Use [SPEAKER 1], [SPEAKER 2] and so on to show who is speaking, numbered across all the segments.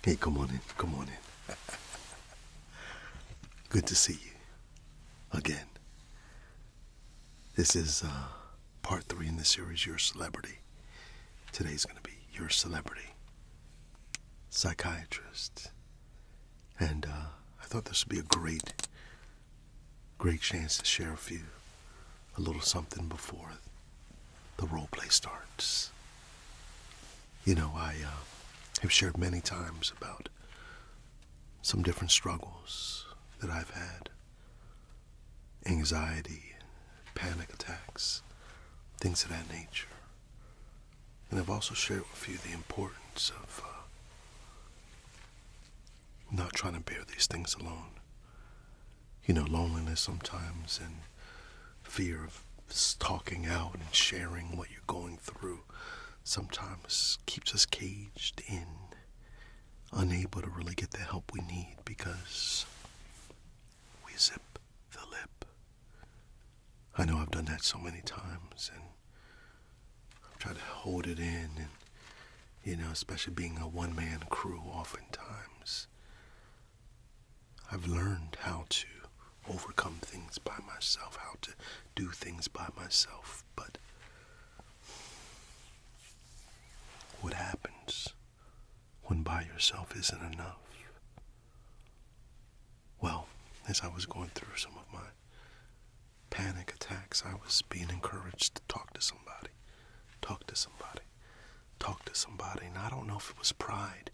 [SPEAKER 1] Hey, come on in. Come on in. Good to see you again. This is part 3 in the series, Your Celebrity. Today's going to be Your Celebrity, Psychiatrist. And I thought this would be a great chance to share with you a little something before the roleplay starts. You know, I have shared many times about some different struggles that I've had. Anxiety, panic attacks, things of that nature. And I've also shared with you the importance of not trying to bear these things alone. You know, loneliness sometimes and fear of talking out and sharing what you're going through sometimes keeps us caged in, unable to really get the help we need because we zip the lip. I know I've done that so many times, and I've tried to hold it in, and, you know, especially being a one-man crew oftentimes, I've learned how to overcome things by myself, how to do things by myself, but what happens when by yourself isn't enough? Well, as I was going through some of my panic attacks, I was being encouraged to talk to somebody. And I don't know if it was pride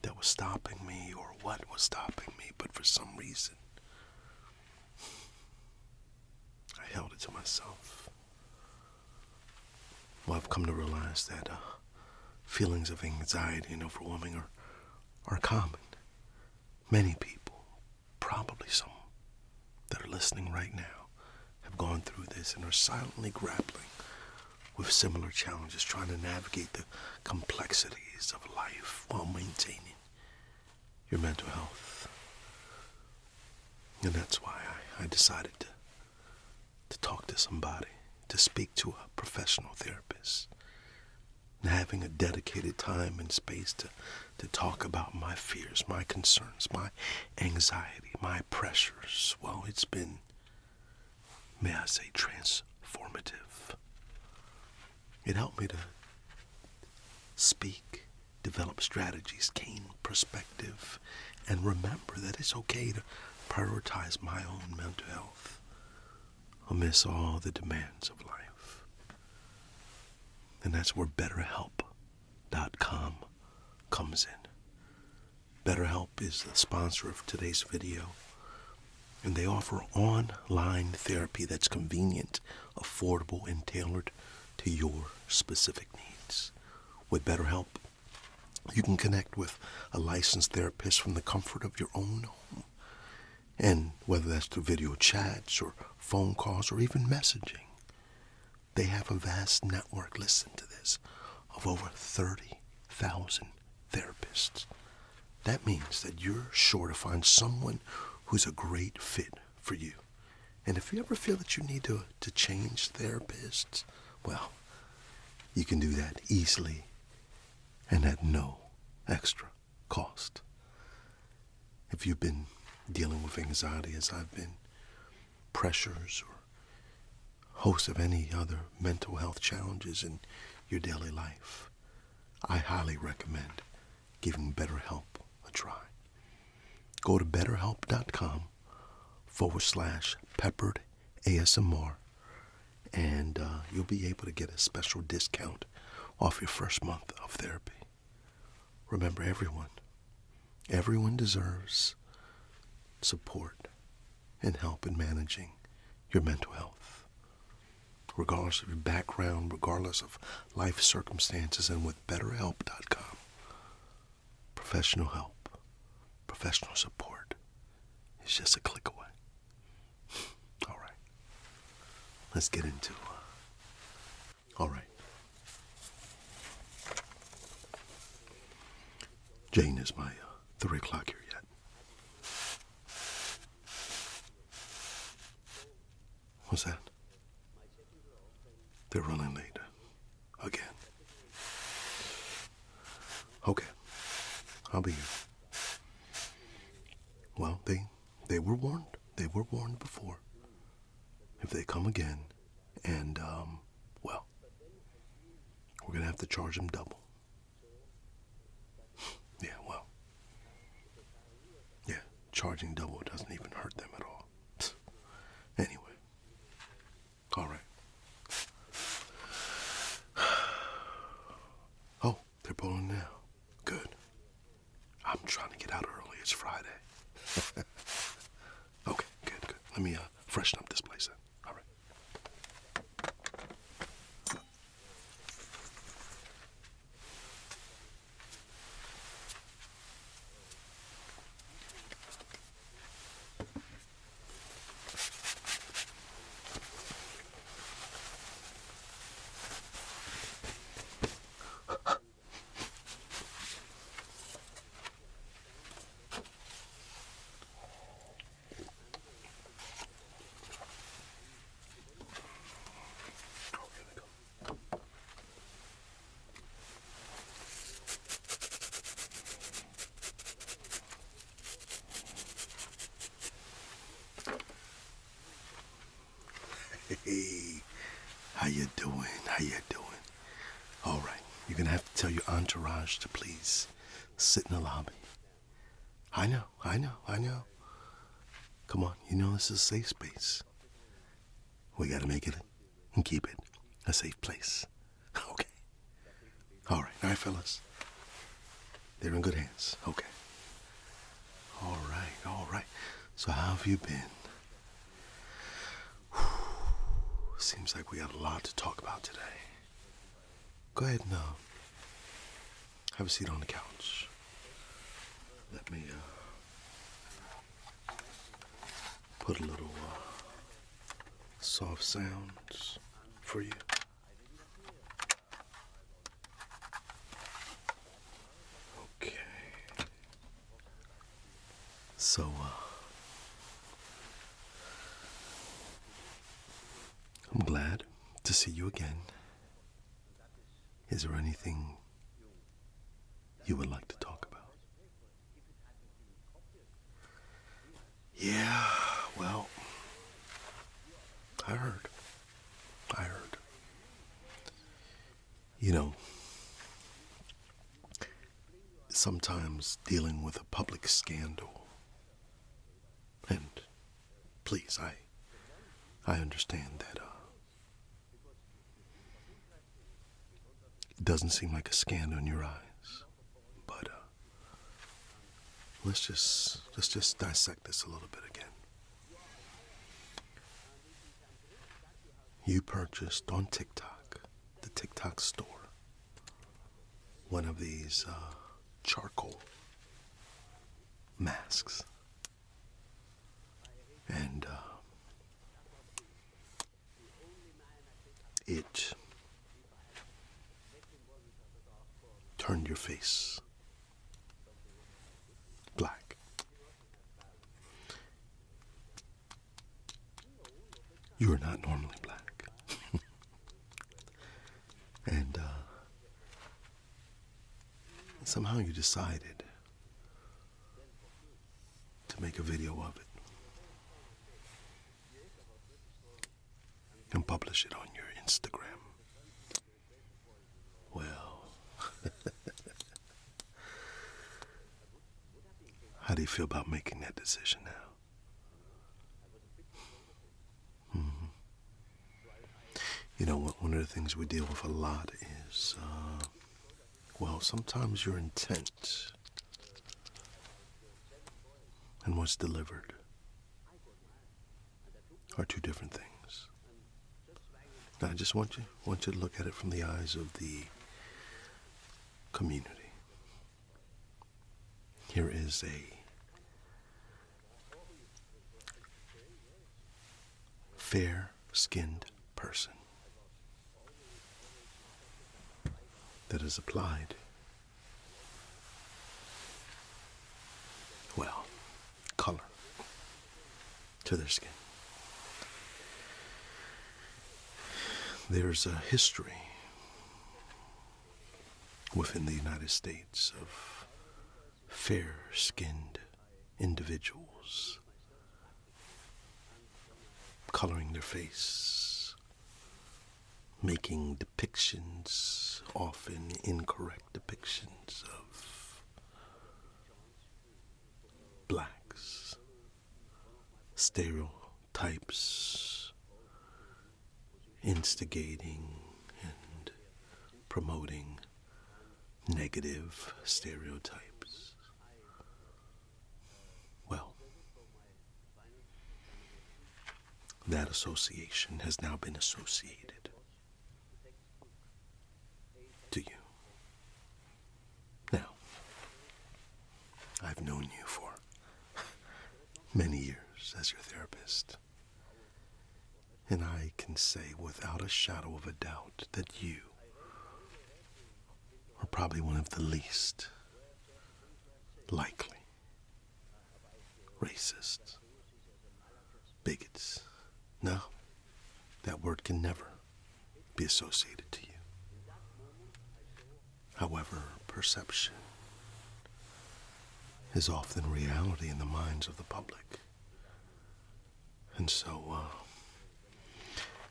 [SPEAKER 1] that was stopping me or what was stopping me, but for some reason, I held it to myself. Well, I've come to realize that feelings of anxiety and overwhelming are common. Many people, probably some that are listening right now, have gone through this and are silently grappling with similar challenges, trying to navigate the complexities of life while maintaining your mental health. And that's why I decided to talk to somebody, to speak to a professional therapist, and having a dedicated time and space to talk about my fears, my concerns, my anxiety, my pressures. Well, it's been, may I say, transformative. It helped me to speak, develop strategies, gain perspective, and remember that it's okay to prioritize my own mental health amidst all the demands of life. And that's where BetterHelp.com comes in. BetterHelp is the sponsor of today's video, and they offer online therapy that's convenient, affordable, and tailored to your specific needs. With BetterHelp, you can connect with a licensed therapist from the comfort of your own home. And whether that's through video chats or phone calls or even messaging, they have a vast network, listen to this, of over 30,000 therapists. That means that you're sure to find someone who's a great fit for you. And if you ever feel that you need to change therapists, well, you can do that easily and at no extra cost. If you've been dealing with anxiety as I've been, pressures, or host of any other mental health challenges in your daily life, I highly recommend giving BetterHelp a try. Go to BetterHelp.com/peppered ASMR, and you'll be able to get a special discount off your first month of therapy. Remember, everyone deserves support and help in managing your mental health, regardless of your background, regardless of life circumstances. And with BetterHelp.com, professional help, professional support is just a click away. All right, let's get into it. All right. Jane, is my 3 o'clock here yet? What's that? They're running late. Again. Okay. I'll be here. Well, they were warned. They were warned before. If they come again, and, well, we're going to have to charge them double. Yeah, well, yeah, charging double doesn't even hurt them at all. Anyway, all right. Oh, they're pulling now. Good. I'm trying to get out early. It's Friday. Okay, good. Let me freshen up this place then. All right. Hey, how you doing? How you doing? All right, you're gonna have to tell your entourage to please sit in the lobby. I know. Come on, you know this is a safe space. We gotta make it and keep it a safe place. Okay. All right, fellas. They're in good hands. Okay. All right. So how have you been? Seems like we got a lot to talk about today. Go ahead and have a seat on the couch. Let me put a little soft sounds for you. Okay. So, I'm glad to see you again. Is there anything you would like to talk about? Yeah, well, I heard. You know, sometimes dealing with a public scandal, and please, I understand that it doesn't seem like a scandal in your eyes, but let's just dissect this a little bit again. You purchased on TikTok, the TikTok store, one of these charcoal masks, and it turned your face black. You are not normally black. And somehow you decided to make a video of it and publish it on your Instagram. Well, how do you feel about making that decision now? You know what, one of the things we deal with a lot is, well, sometimes your intent and what's delivered are two different things. Now, I just want you to look at it from the eyes of the community. Here is a fair-skinned person that has applied, well, color to their skin. There's a history within the United States of fair-skinned individuals coloring their face, making depictions, often incorrect depictions of blacks, stereotypes, instigating and promoting negative stereotypes. Well, that association has now been associated to you. Now, I've known you for many years as your therapist, and I can say without a shadow of a doubt that you are probably one of the least likely racists, bigots. No, that word can never be associated to you. However, perception is often reality in the minds of the public. And so,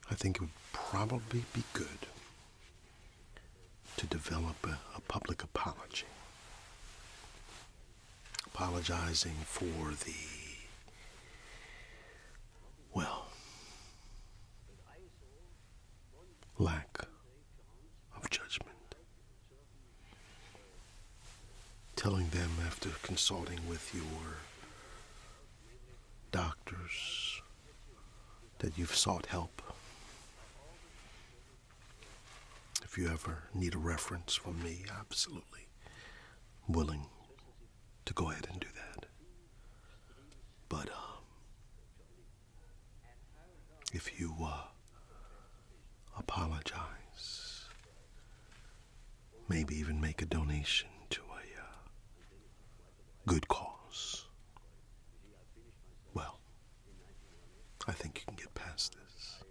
[SPEAKER 1] I think it would probably be good to develop a public apology. Apologizing for the, well, lack of judgment. Telling them after consulting with your doctors that you've sought help. If you ever need a reference from me, absolutely willing to go ahead and do that. But if you apologize, maybe even make a donation to a good cause, well, I think you can get past this.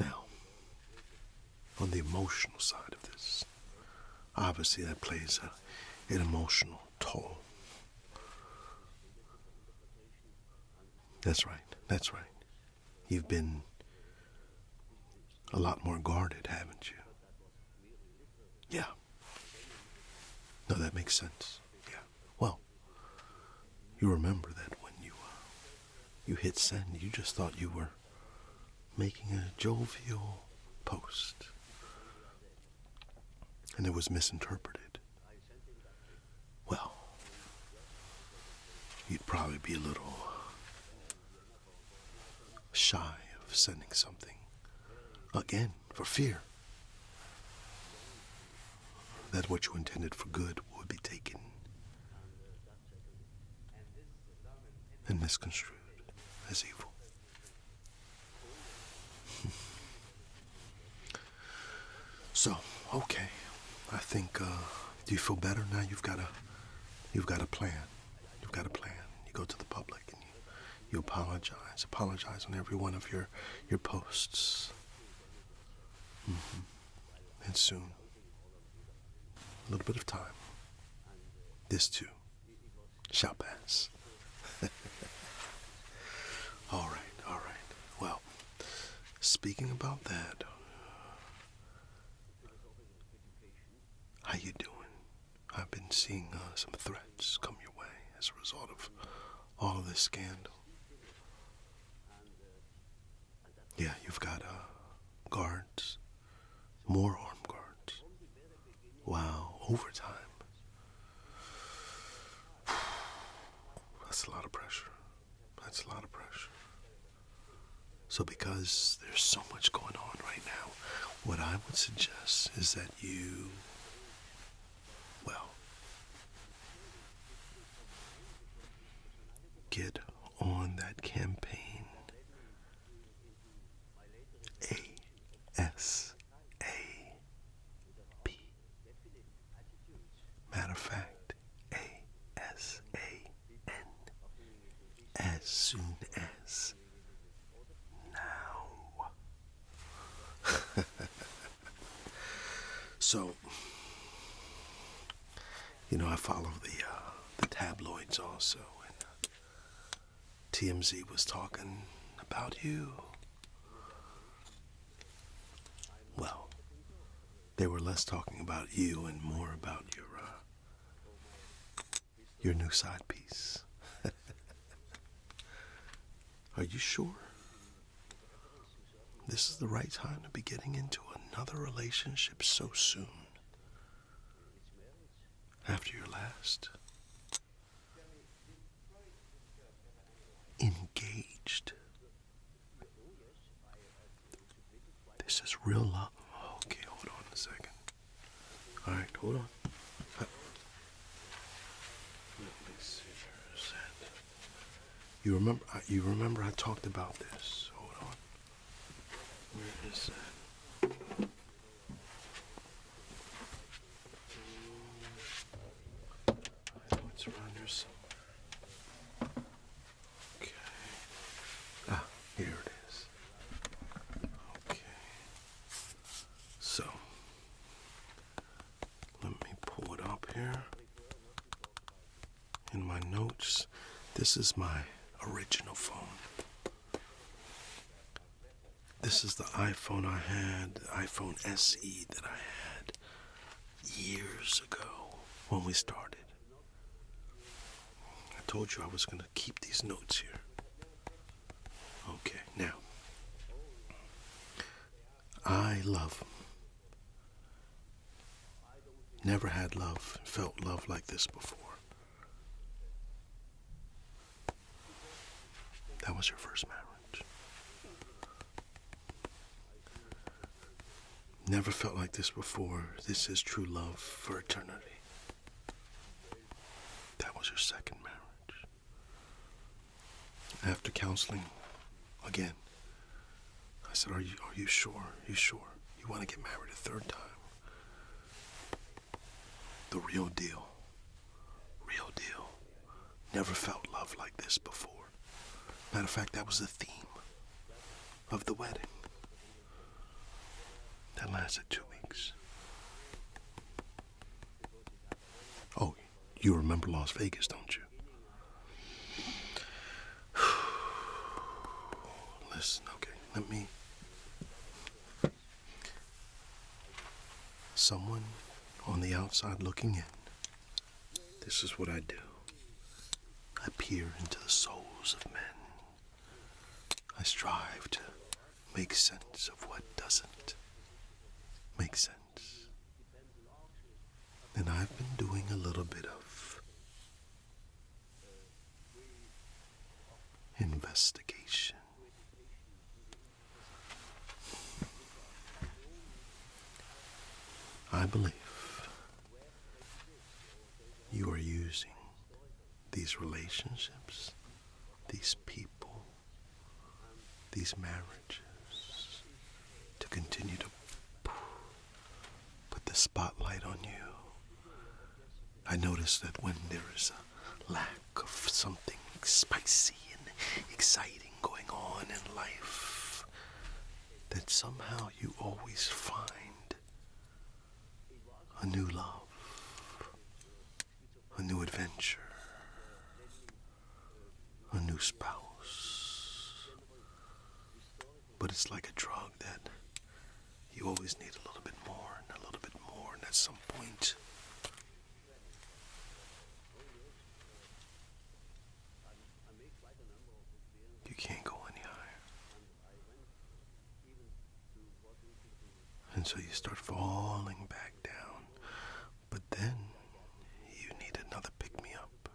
[SPEAKER 1] Now, on the emotional side of this, obviously that plays an emotional toll. That's right. You've been a lot more guarded, haven't you? Yeah. No, that makes sense. Yeah. Well, you remember that when you hit send, you just thought you were making a jovial post. And it was misinterpreted. Well, you'd probably be a little shy of sending something again for fear that what you intended for good would be taken and misconstrued as evil. So, okay, I think, do you feel better now? You've got a plan. You've got a plan. You go to the public and you apologize on every one of your posts. And soon, a little bit of time, this too shall pass. All right. Well, speaking about that, how you doing? I've been seeing some threats come your way as a result of all of this scandal. Yeah, you've got guards, more armed guards. Wow, overtime. That's a lot of pressure. So because there's so much going on right now, what I would suggest is that you, well, get on that campaign ASAP. Matter of fact, ASAN. As soon as now. So, I follow the tabloids also, and TMZ was talking about you. Well, they were less talking about you and more about your new side piece. Are you sure this is the right time to be getting into another relationship so soon? After your last? Engaged. This is real love. Okay, hold on a second. All right, hold on. Let me see. Where's that? You remember I talked about this. Hold on. Where is that? I know it's around here somewhere. Okay. Ah, here it is. Okay. So, let me pull it up here. In my notes, this is my original phone. This is the iPhone I had, the iPhone SE that I had years ago when we started. I told you I was going to keep these notes here. Okay, now, I love. Never had love, felt love like this before. That was your first marriage. Never felt like this before. This is true love for eternity. That was your second marriage. After counseling, again, I said, are you sure? You sure? You want to get married a third time? The real deal. Real deal. Never felt love like this before. Matter of fact, that was the theme of the wedding. That lasted 2 weeks. Oh, you remember Las Vegas, don't you? Listen, okay, let me... Someone on the outside looking in. This is what I do. I peer into the souls of men. I strive to make sense of what doesn't make sense. And I've been doing a little bit of investigation. I believe you are using these relationships, these people, these marriages to continue to put the spotlight on you. I notice that when there is a lack of something spicy and exciting going on in life, that somehow you always find a new love, a new adventure, a new spouse. But it's like a drug that you always need a little bit more and a little bit more, and at some point you can't go any higher. And so you start falling back down. But then you need another pick-me-up.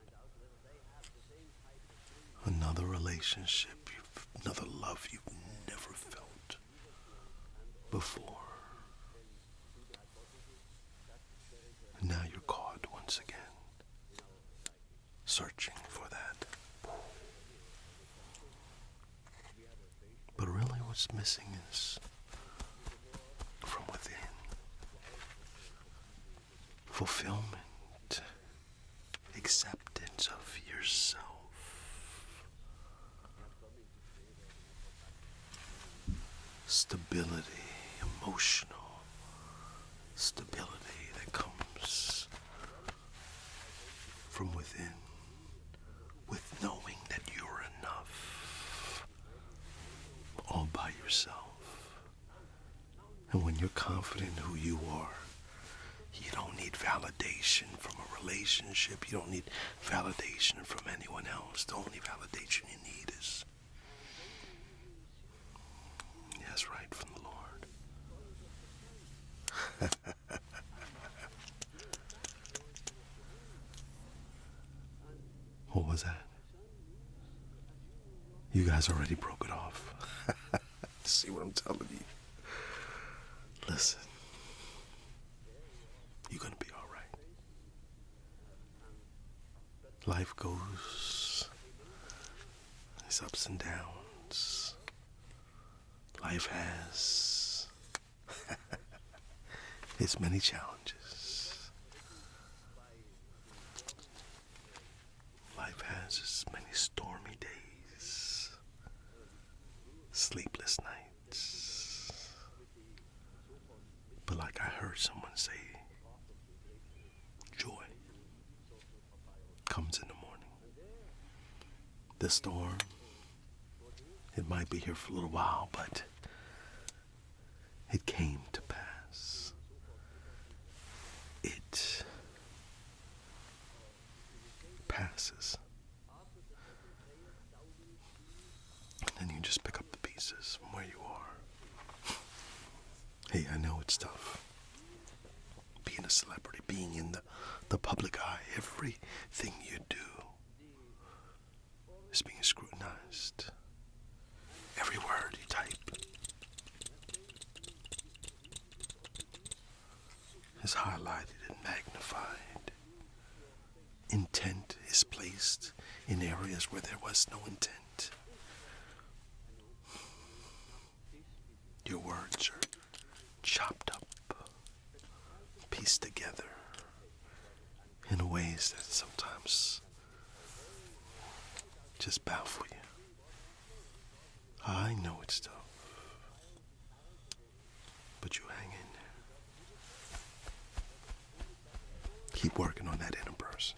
[SPEAKER 1] Another relationship, another love you've never felt before. And now you're caught once again, searching for that. But really what's missing is from within. Fulfillment, acceptance of yourself. Stability, emotional stability that comes from within with knowing that you're enough all by yourself. And when you're confident in who you are, you don't need validation from a relationship. You don't need validation from anyone else. The only validation you need is, yes, right, from the Lord. What was that? You guys already broke it off. See what I'm telling you? Listen, you're going to be all right. Life goes, its ups and downs. Life has its many challenges. Life has its many stormy days, sleepless nights. But like I heard someone say, joy comes in the morning. The storm, it might be here for a little while, but it came to pass. It passes. And then you just pick up the pieces from where you are. Hey, I know it's tough. Being a celebrity, being in the public eye, everything you do is being scrutinized. Every word you type is highlighted and magnified. Intent is placed in areas where there was no intent. Your words are chopped up, pieced together in ways that sometimes just baffle you. I know it's tough, but you hang in there. Keep working on that inner person.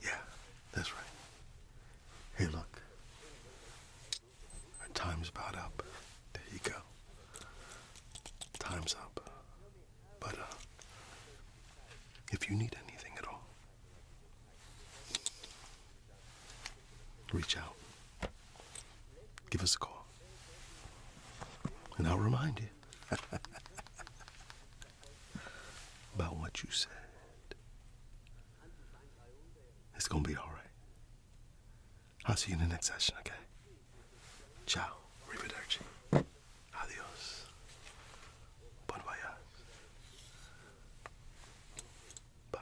[SPEAKER 1] Yeah, that's right. Hey, look. Our time's about up. There you go. Time's up. But, if you need anything at all, reach out. Give us a call. And I'll remind you about what you said. It's gonna be all right. I'll see you in the next session, okay? Ciao. Arrivederci. Adios. Bon voyage. Bye.